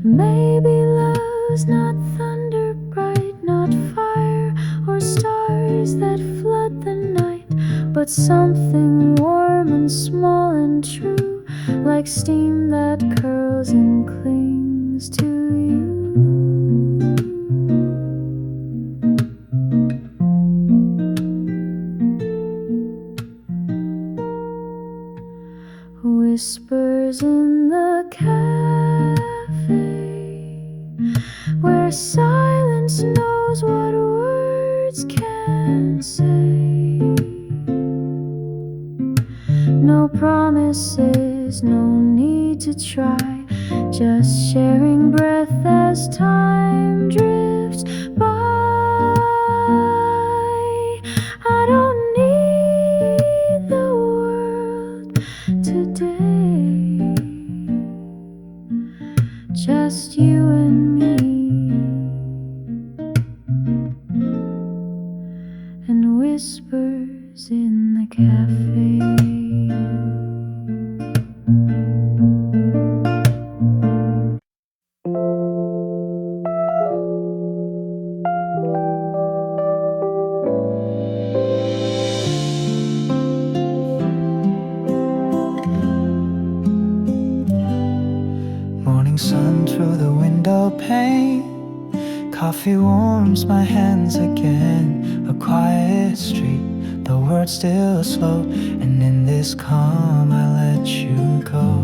Speaker 1: Maybe love's not thunder bright, not fire or stars that flood the night, but something warm and small and true, like steam that curls and clings to you. Whispers in the cafe where silence knows what words can say. No promises, no need to try, just sharing breath as time drifts by. I don't need the world today, just you and me, and whispers in the cafe.
Speaker 2: Coffee warms my hands again. A quiet street, the words still slow, and in this calm I let you go.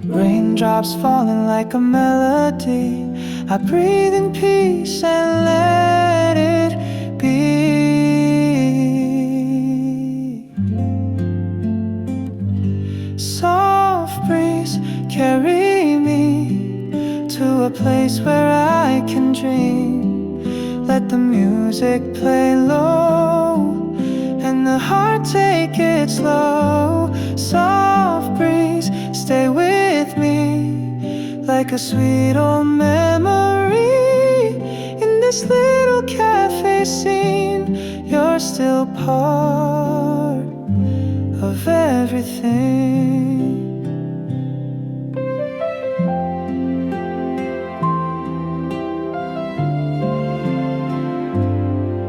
Speaker 2: Raindrops falling like a melody, I breathe in peace and let it be. Soft breeze, carry me to a place where I can dream. Let the music play low and the heart take it slow. Soft breeze, stay with me like a sweet old memory. In this little cafe scene, you're still part of everything.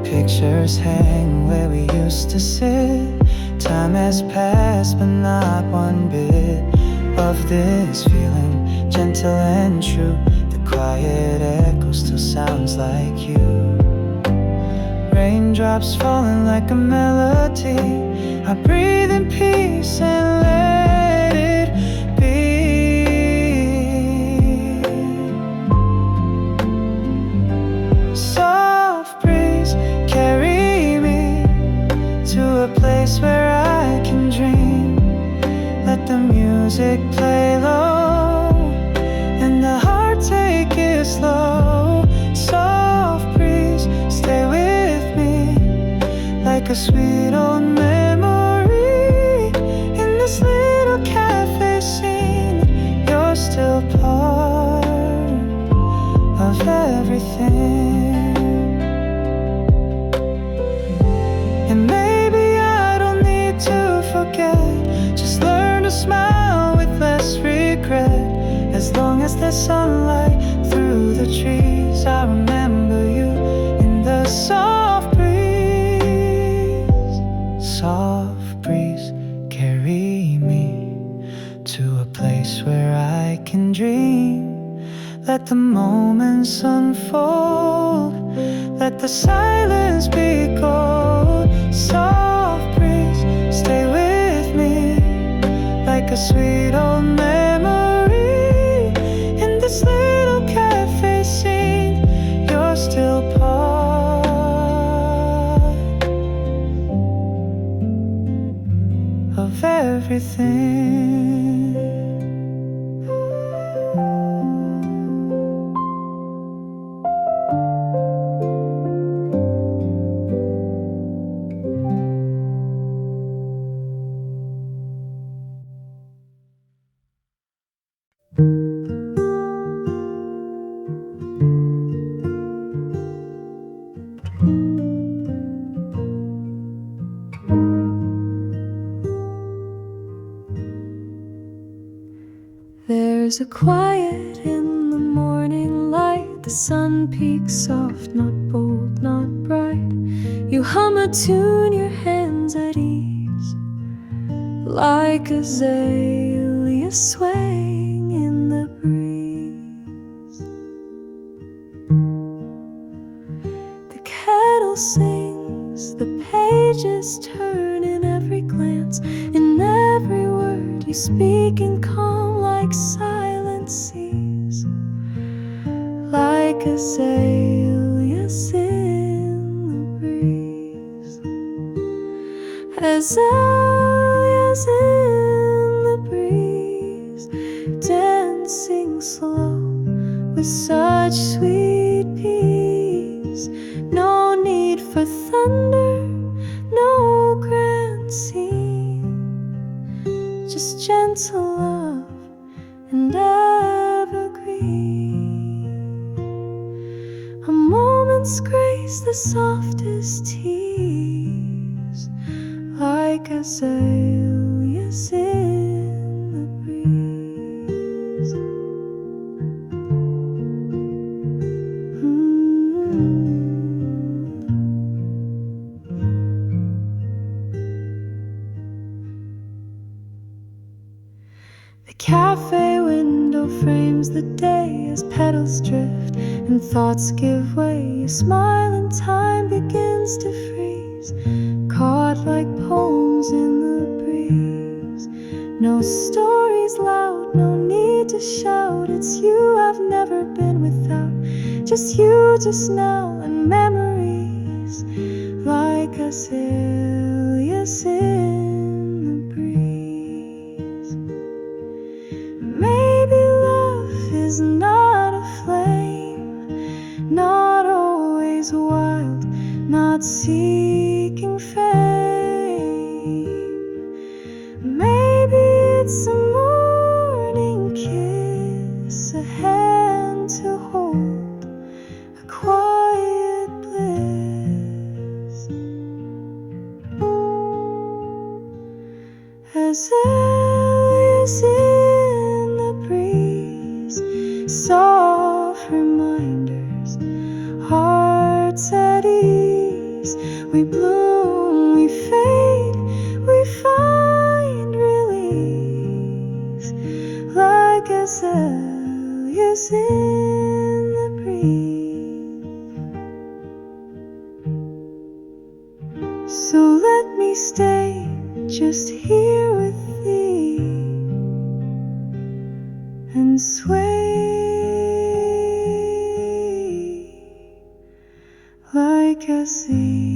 Speaker 2: Pictures hang where we used to sit. Time has passed but not one bit of this feeling, gentle and true. The quiet echo still sounds like you. Raindrops falling like a melody, I breathe in peace and let it be. Soft breeze, carry me to a place where I can dream. Let the music play low and the heart take it slow. Soft breeze, stay with me like a sweet old memory. In this little cafe scene, you're still part of everything. And maybe I don't need to forget, just learn to smile with less regret. As long as there's sunlight through the trees, I remember you in the soft breeze. Soft breeze, carry me to a place where I can dream. Let the moments unfold, let the silence be gold. Soft breeze, stay with me like a sweet old memory. In this little cafe scene, you're still part of everything.
Speaker 1: There's a quiet in the morning light. The sun peeks soft, not bold, not bright. You hum a tune, your hands at ease, like azalea swaying in the breeze. The kettle sings, the pages turn in every glance, in every word you speak in calm like silent seas, like azaleas in the breeze. Azaleas in the breeze, dancing slow with such sweet peace. No need for thunder, no grand scene, just gentle love and evergreen. A moment's grace, the softest tease, like azaleas in the breeze. The cafe window frames the day as petals drift, and thoughts give way, you smile and time begins to freeze, caught like poems in the breeze. No stories loud, no need to shout, it's you I've never been without, just you just now, and memories like azaleas in the breeze. Maybe love is not a flame, not always wild, not seeking fame. Maybe it's a morning kiss, a hand to hold, a quiet bliss. Azaleas in the breeze, soft reminders, hearts at ease. We bloom, we fade, we find release, like azaleas in the breeze. So let me stay just here with thee and sway like a sea.